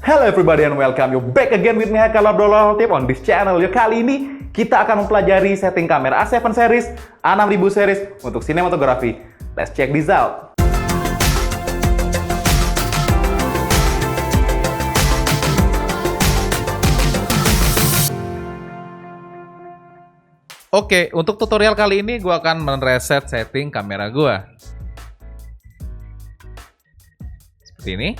Hello everybody and welcome you back again with me Haikal Abdullah Tip on this channel. Kali ini kita akan mempelajari setting kamera A7 series, A6000 series untuk sinematografi. Let's check this out. Oke, untuk tutorial kali ini gue akan mereset setting kamera gue. Seperti ini.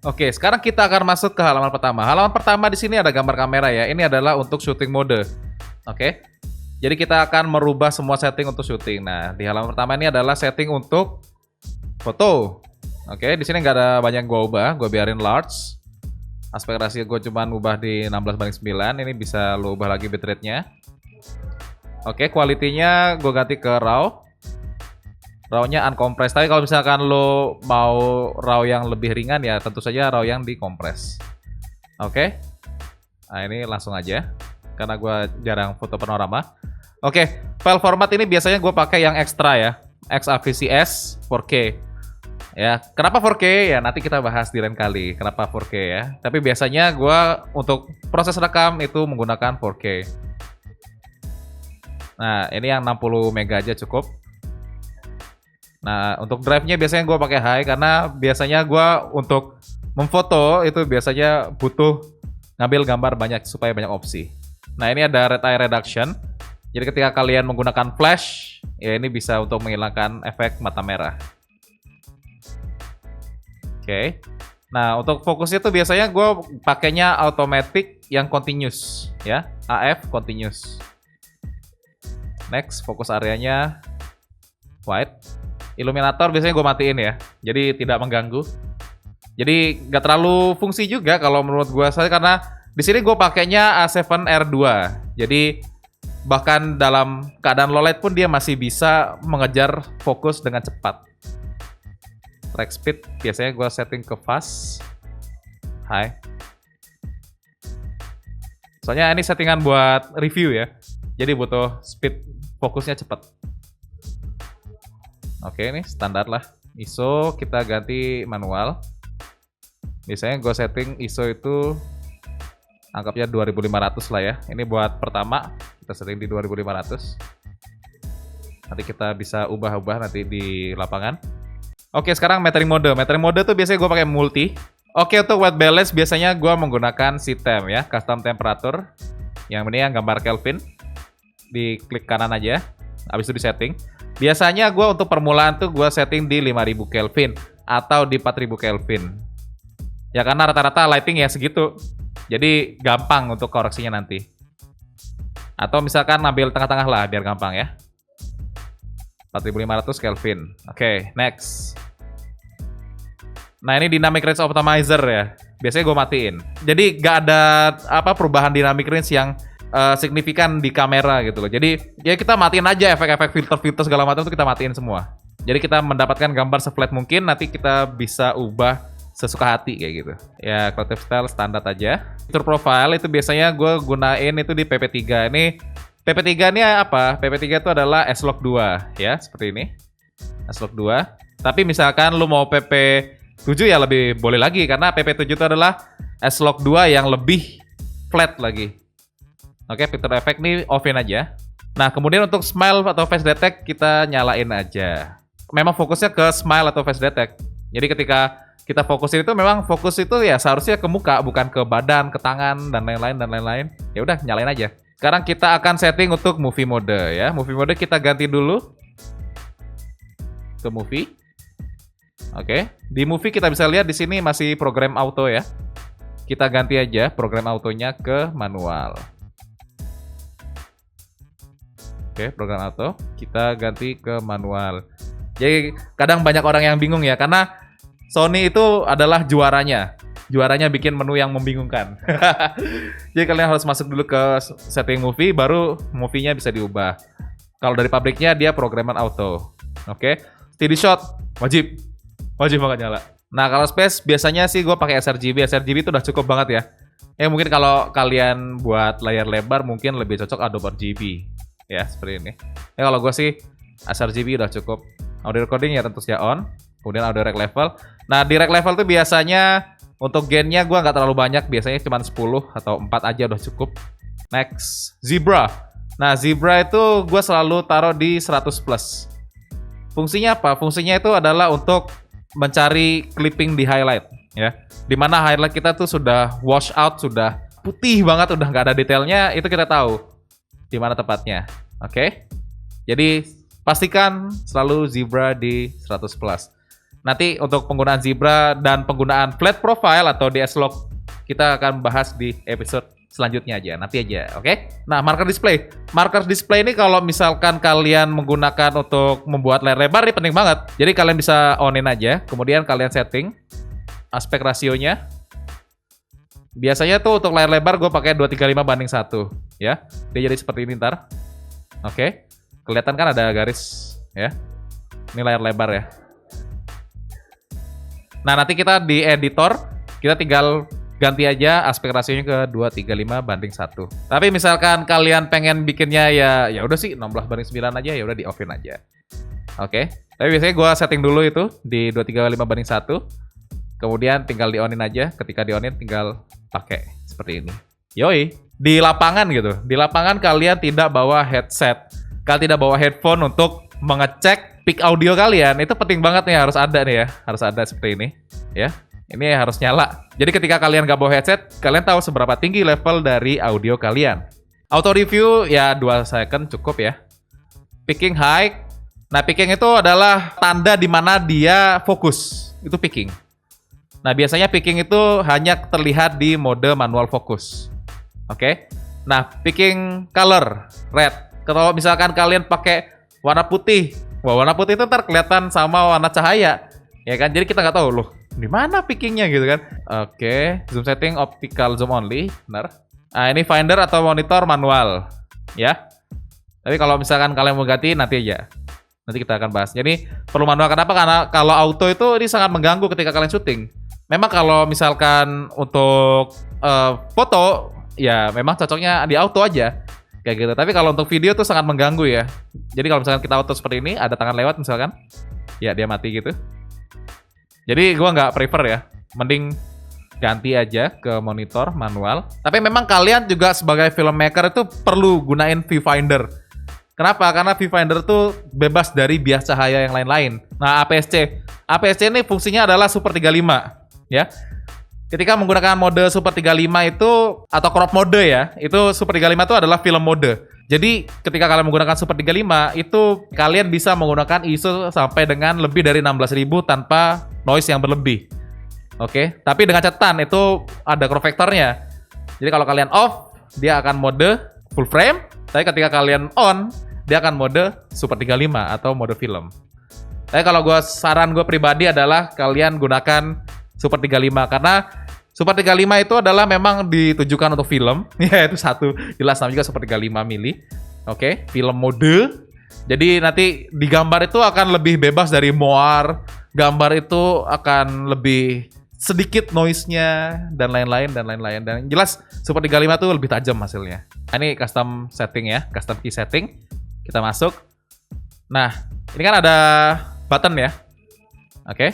Oke, sekarang kita akan masuk ke halaman pertama. Halaman pertama di sini ada gambar kamera ya. Ini adalah untuk shooting mode. Oke. Jadi kita akan merubah semua setting untuk shooting. Nah, di halaman pertama ini adalah setting untuk foto. Oke, di sini nggak ada banyak gua ubah. Gua biarin large. Aspek rasio gue cuma ubah di 16:9. Ini bisa lo ubah lagi bitrate-nya. Oke, quality-nya gue ganti ke RAW. RAW-nya uncompressed. Tapi kalau misalkan lo mau RAW yang lebih ringan ya tentu saja RAW yang dikompres. Oke. Nah ini langsung aja. Karena gue jarang foto panorama. Oke, file format ini biasanya gue pakai yang ekstra ya. XAVCS 4K. Ya, kenapa 4K? Ya nanti kita bahas di lain kali. Kenapa 4K ya. Tapi biasanya gue untuk proses rekam itu menggunakan 4K. Nah, ini yang 60 MB aja cukup. Nah, untuk drive-nya biasanya gue pakai high karena biasanya gue untuk memfoto itu biasanya butuh ngambil gambar banyak supaya banyak opsi. Nah, ini ada red eye reduction. Jadi ketika kalian menggunakan flash, ya ini bisa untuk menghilangkan efek mata merah. Oke. Nah, untuk fokusnya tuh biasanya gue pakainya automatic yang continuous, ya. AF continuous. Next, fokus areanya white. Illuminator biasanya gue matiin ya, jadi tidak mengganggu. Jadi nggak terlalu fungsi juga kalau menurut gue, saya karena di sini gue pakainya A7R2. Jadi bahkan dalam keadaan low light pun dia masih bisa mengejar fokus dengan cepat. Track speed biasanya gue setting ke fast, high. Soalnya ini settingan buat review ya, jadi butuh speed fokusnya cepat. Oke, ini standar lah. ISO kita ganti manual. Biasanya gue setting ISO itu anggapnya 2500 lah ya. Ini buat pertama, kita setting di 2500. Nanti kita bisa ubah-ubah nanti di lapangan. Oke, sekarang metering mode. Metering mode tuh biasanya gue pakai multi. Oke, untuk white balance biasanya gue menggunakan CTEM ya, custom temperature. Yang ini yang gambar Kelvin. Diklik kanan aja, habis itu di setting. Biasanya gue untuk permulaan tuh gue setting di 5000 Kelvin atau di 4000 Kelvin. Ya karena rata-rata lighting ya segitu. Jadi gampang untuk koreksinya nanti. Atau misalkan ambil tengah-tengah lah biar gampang ya. 4500 Kelvin. Oke, next. Nah ini dynamic range optimizer ya. Biasanya gue matiin. Jadi gak ada perubahan dynamic range yang signifikan di kamera gitu loh. Jadi ya kita matiin aja efek-efek filter-filter segala macam itu kita matiin semua. Jadi kita mendapatkan gambar se-flat mungkin, nanti kita bisa ubah sesuka hati kayak gitu. Ya creative style standar aja. Fitur profile itu biasanya gue gunain itu di PP3. Ini PP3 ini apa? PP3 itu adalah S-Log 2 ya, seperti ini. S-Log 2. Tapi misalkan lu mau PP7 ya lebih boleh lagi karena PP7 itu adalah S-Log 2 yang lebih flat lagi. Oke, fitur efek nih offin aja. Nah, kemudian untuk smile atau face detect kita nyalain aja. Memang fokusnya ke smile atau face detect. Jadi ketika kita fokusin itu memang fokus itu ya seharusnya ke muka, bukan ke badan, ke tangan dan lain-lain. Ya udah, nyalain aja. Sekarang kita akan setting untuk movie mode ya. Movie mode kita ganti dulu ke movie. Oke, di movie kita bisa lihat di sini masih program auto ya. Kita ganti aja program autonya ke manual. Oke, program auto kita ganti ke manual. Jadi kadang banyak orang yang bingung ya, karena Sony itu adalah juaranya. Juaranya bikin menu yang membingungkan. Jadi kalian harus masuk dulu ke setting movie, baru movie-nya bisa diubah. Kalau dari pabriknya dia programan auto. Oke, steady shot wajib banget nyala. Nah kalau space biasanya sih gue pakai sRGB. sRGB itu udah cukup banget ya. Mungkin kalau kalian buat layar lebar mungkin lebih cocok Adobe RGB. Ya seperti ini. Kalau gue sih sRGB udah cukup. Audio recording ya tentu saja on. Kemudian audio rec level. Nah di rec level tuh biasanya Untuk gainnya gue nggak terlalu banyak, biasanya cuma 10 atau 4 aja udah cukup. Next, Zebra. Nah, Zebra itu gue selalu taruh di 100 plus. Fungsinya apa? Fungsinya itu adalah untuk mencari clipping di highlight, ya. Dimana highlight kita tuh sudah wash out, sudah putih banget, udah nggak ada detailnya, itu kita tahu di mana tepatnya. Oke? Jadi pastikan selalu Zebra di 100 plus. Nanti untuk penggunaan Zebra dan penggunaan flat profile atau DS-Log kita akan bahas di episode selanjutnya aja, nanti aja, oke? Nah, marker display. Marker display ini kalau misalkan kalian menggunakan untuk membuat layar lebar, ini penting banget. Jadi kalian bisa on-in aja, kemudian kalian setting aspek rasionya. Biasanya tuh untuk layar lebar gue pakai 235:1, ya. Dia jadi seperti ini ntar. Oke. Kelihatan kan ada garis, ya. Ini layar lebar ya. Nah, nanti kita di editor, kita tinggal ganti aja aspek rasionya ke 235:1. Tapi misalkan kalian pengen bikinnya ya udah sih 16:9 aja, ya udah di off-in aja. Oke. Tapi biasanya gua setting dulu itu di 235:1. Kemudian tinggal di on-in aja. Ketika di on-in tinggal pakai seperti ini. Yoi, di lapangan gitu. Di lapangan kalian tidak bawa headset. Kalian tidak bawa headphone untuk mengecek peak audio kalian. Itu penting banget nih, harus ada nih ya. Harus ada seperti ini, ya. Ini harus nyala. Jadi ketika kalian nggak bawa headset, kalian tahu seberapa tinggi level dari audio kalian. Auto review ya 2 second cukup ya. Picking high. Nah, picking itu adalah tanda di mana dia fokus. Itu picking. Nah, biasanya picking itu hanya terlihat di mode manual fokus. Oke. Nah, picking color red. Kalau misalkan kalian pakai warna putih, wah, warna putih itu ntar kelihatan sama warna cahaya. Ya kan? Jadi kita nggak tahu loh, di mana pickingnya gitu kan. Oke, zoom setting optical zoom only, benar. Nah, ini finder atau monitor manual, ya. Tapi kalau misalkan kalian mau ganti nanti aja. Nanti kita akan bahas. Jadi perlu manual, kenapa? Karena kalau auto itu ini sangat mengganggu ketika kalian syuting. Memang kalau misalkan untuk foto, ya memang cocoknya di auto aja. Kayak gitu. Tapi kalau untuk video tuh sangat mengganggu ya. Jadi kalau misalkan kita auto seperti ini, ada tangan lewat misalkan, ya dia mati gitu. Jadi gua nggak prefer ya, mending ganti aja ke monitor manual. Tapi memang kalian juga sebagai filmmaker itu perlu gunain viewfinder. Kenapa? Karena viewfinder tuh bebas dari bias cahaya yang lain-lain. Nah, APS-C ini fungsinya adalah Super 35, ya. Ketika menggunakan mode Super 35 itu atau crop mode ya, itu Super 35 itu adalah film mode. Jadi ketika kalian menggunakan Super 35 itu kalian bisa menggunakan ISO sampai dengan lebih dari 16.000 tanpa noise yang berlebih. Oke, tapi dengan catatan itu ada crop factor-nya. Jadi kalau kalian off, dia akan mode full frame, tapi ketika kalian on, dia akan mode Super 35 atau mode film. Tapi kalau saran gue pribadi adalah kalian gunakan Super 35 karena Super 35 itu adalah memang ditujukan untuk film. Ya, itu satu. Jelas namanya juga Super 35 mili. Oke, film mode. Jadi nanti di gambar itu akan lebih bebas dari moar. Gambar itu akan lebih sedikit noise-nya dan lain-lain. Dan jelas Super 35 itu lebih tajam hasilnya. Nah, ini custom setting ya, custom key setting. Kita masuk. Nah, ini kan ada button ya. Oke.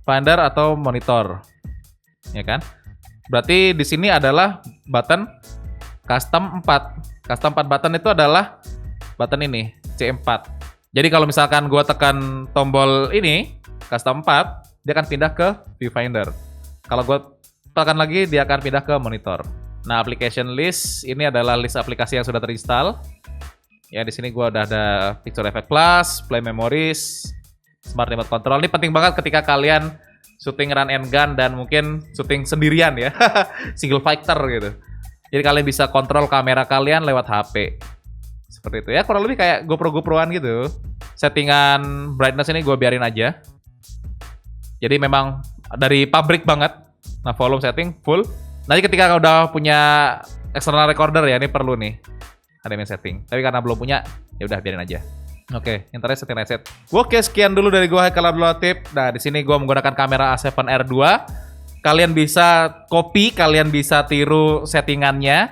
Finder atau monitor. Ya kan? Berarti di sini adalah button custom 4. Custom 4 button itu adalah button ini, C4. Jadi kalau misalkan gua tekan tombol ini, custom 4, dia akan pindah ke viewfinder. Kalau gua tekan lagi, dia akan pindah ke monitor. Nah, application list ini adalah list aplikasi yang sudah terinstall. Ya, di sini gua udah ada Picture Effect Plus, Play Memories, Smart Remote Control. Ini penting banget ketika kalian syuting run and gun dan mungkin syuting sendirian ya. Single fighter gitu. Jadi kalian bisa kontrol kamera kalian lewat HP. Seperti itu ya, kurang lebih kayak GoPro-GoProan gitu. Settingan brightness ini gue biarin aja. Jadi memang dari pabrik banget. Nah, volume setting full. Nanti ketika udah punya external recorder ya, ini perlu nih ada main setting. Tapi karena belum punya, ya udah biarin aja. Oke, internet setting reset. Oke, sekian dulu dari gua Haikal Abdul Latif. Nah, di sini gua menggunakan kamera A7R2. Kalian bisa copy, kalian bisa tiru settingannya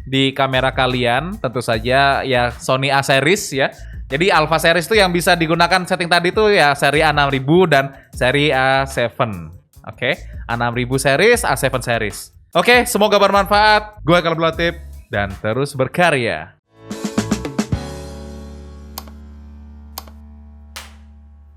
di kamera kalian. Tentu saja ya Sony A series ya. Jadi Alpha series itu yang bisa digunakan setting tadi tuh ya seri A6000 dan seri A7. Oke, A6000 series, A7 series. Oke, semoga bermanfaat. Gue Kaleb Latif dan terus berkarya.